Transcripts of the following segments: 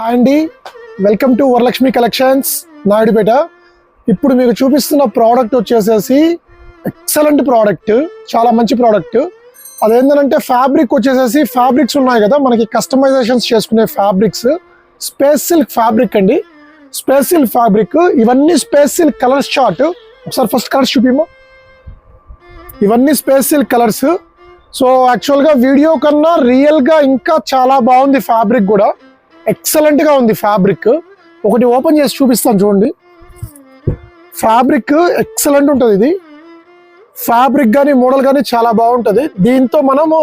Hi అండి, welcome to Varalakshmi collections Naidupeta. ఇప్పుడు మీకు చూపిస్తున్న ప్రోడక్ట్ వచ్చేసేసి ఎక్సలెంట్ ప్రోడక్ట్, చాలా మంచి ప్రోడక్ట్. అదేంటంటే ఫ్యాబ్రిక్ వచ్చేసేసి ఫ్యాబ్రిక్స్ ఉన్నాయి కదా మనకి కస్టమైజేషన్స్ చేసుకునే ఫ్యాబ్రిక్స్, స్పేస్ సిల్క్ ఫ్యాబ్రిక్ అండి. స్పేస్ సిల్క్ ఫ్యాబ్రిక్, ఇవన్నీ స్పేస్ సిల్క్ కలర్స్ చార్ట్. ఒకసారి ఫస్ట్ కలర్స్ చూపిమో. ఇవన్నీ స్పేస్ సిల్క్ కలర్స్. సో యాక్చువల్గా వీడియో కన్నా రియల్గా ఇంకా చాలా బాగుంది ఫ్యాబ్రిక్ కూడా, ఎక్సలెంట్గా ఉంది ఫ్యాబ్రిక్. ఒకటి ఓపెన్ చేసి చూపిస్తాను చూడండి. ఫ్యాబ్రిక్ ఎక్సలెంట్ ఉంటుంది. ఇది ఫ్యాబ్రిక్ కానీ మోడల్ కానీ చాలా బాగుంటుంది. దీంతో మనము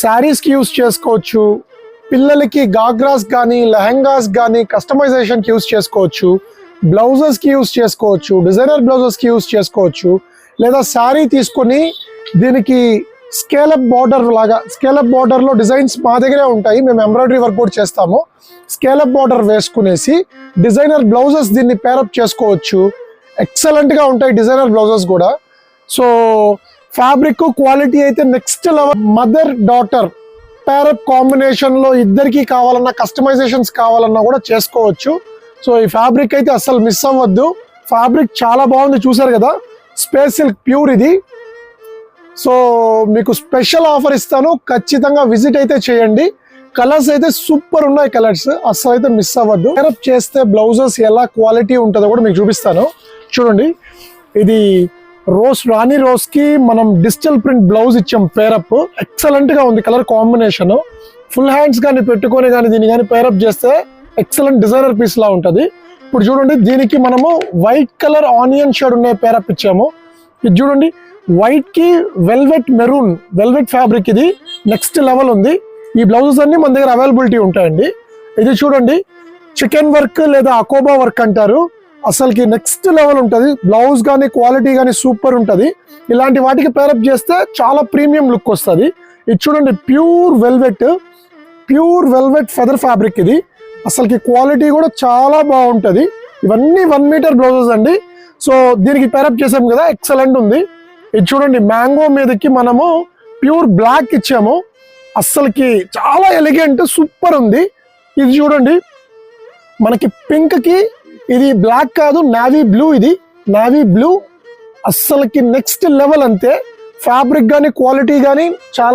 శారీస్కి యూస్ చేసుకోవచ్చు, పిల్లలకి గాగ్రాస్ కానీ లెహంగాస్ కానీ కస్టమైజేషన్కి యూస్ చేసుకోవచ్చు, బ్లౌజెస్కి యూస్ చేసుకోవచ్చు, డిజైనర్ బ్లౌజెస్కి యూస్ చేసుకోవచ్చు. లేదా శారీ తీసుకొని దీనికి స్కేలప్ బార్డర్ లాగా, స్కేలప్ బార్డర్లో డిజైన్స్ మా దగ్గరే ఉంటాయి, మేము ఎంబ్రాయిడరీ వర్క్ కూడా చేస్తాము. స్కేలప్ బార్డర్ వేసుకునేసి డిజైనర్ బ్లౌజెస్ దీన్ని పేరప్ చేసుకోవచ్చు. ఎక్సలెంట్గా ఉంటాయి డిజైనర్ బ్లౌజెస్ కూడా. సో ఫ్యాబ్రిక్ క్వాలిటీ అయితే next level. Mother daughter pair up కాంబినేషన్లో ఇద్దరికి కావాలన్నా, కస్టమైజేషన్స్ కావాలన్నా కూడా చేసుకోవచ్చు. సో ఈ ఫ్యాబ్రిక్ అయితే అస్సలు మిస్ అవ్వద్దు. ఫ్యాబ్రిక్ చాలా బాగుంది, చూసారు కదా. స్పేస్ సిల్క్ ప్యూర్ ఇది. సో మీకు స్పెషల్ ఆఫర్ ఇస్తాను, ఖచ్చితంగా విజిట్ అయితే చేయండి. కలర్స్ అయితే సూపర్ ఉన్నాయి, కలర్స్ అస్సలు అయితే మిస్ అవ్వద్దు. పేరప్ చేస్తే బ్లౌజెస్ ఎలా క్వాలిటీ ఉంటుందో కూడా మీకు చూపిస్తాను. చూడండి, ఇది రాణి రోజ్ కి మనం డిజిటల్ ప్రింట్ బ్లౌజ్ ఇచ్చాం పేరప్. ఎక్సలెంట్ గా ఉంది కలర్ కాంబినేషన్. ఫుల్ హ్యాండ్స్ కానీ పెట్టుకొని కానీ దీన్ని కానీ పేరప్ చేస్తే ఎక్సలెంట్ డిజైనర్ పీస్ లా ఉంటుంది. ఇప్పుడు చూడండి, దీనికి మనము వైట్ కలర్ ఆనియన్ షేడ్ ఉన్న పేరప్ ఇచ్చాము. ఇది చూడండి, వైట్ కి వెల్వెట్ మెరూన్, వెల్వెట్ ఫ్యాబ్రిక్. ఇది నెక్స్ట్ లెవెల్ ఉంది. ఈ బ్లౌజెస్ అన్ని మన దగ్గర అవైలబిలిటీ ఉంటాయండి. ఇది చూడండి, చికెన్ వర్క్ లేదా అకోబా వర్క్ అంటారు. అసలుకి నెక్స్ట్ లెవెల్ ఉంటుంది. బ్లౌజ్ కానీ క్వాలిటీ కానీ సూపర్ ఉంటుంది. ఇలాంటి వాటికి పేరప్ చేస్తే చాలా ప్రీమియం లుక్ వస్తుంది. ఇది చూడండి, ప్యూర్ వెల్వెట్ ఫెదర్ ఫ్యాబ్రిక్. ఇది అసలుకి క్వాలిటీ కూడా చాలా బాగుంటుంది. ఇవన్నీ 1 మీటర్ బ్లౌజెస్ అండి. సో దీనికి పేరప్ చేసాం కదా, ఎక్సలెంట్ ఉంది. ఇది చూడండి, మ్యాంగో మీదకి మనము ప్యూర్ బ్లాక్ ఇచ్చాము. అస్సలకి చాలా ఎలిగెంట్, సూపర్ ఉంది. ఇది చూడండి, మనకి పింక్ కి ఇది బ్లాక్ కాదు, నావీ బ్లూ. ఇది నావీ బ్లూ అస్సలకి నెక్స్ట్ లెవెల్. అంతే ఫ్యాబ్రిక్ కానీ క్వాలిటీ కానీ చాలా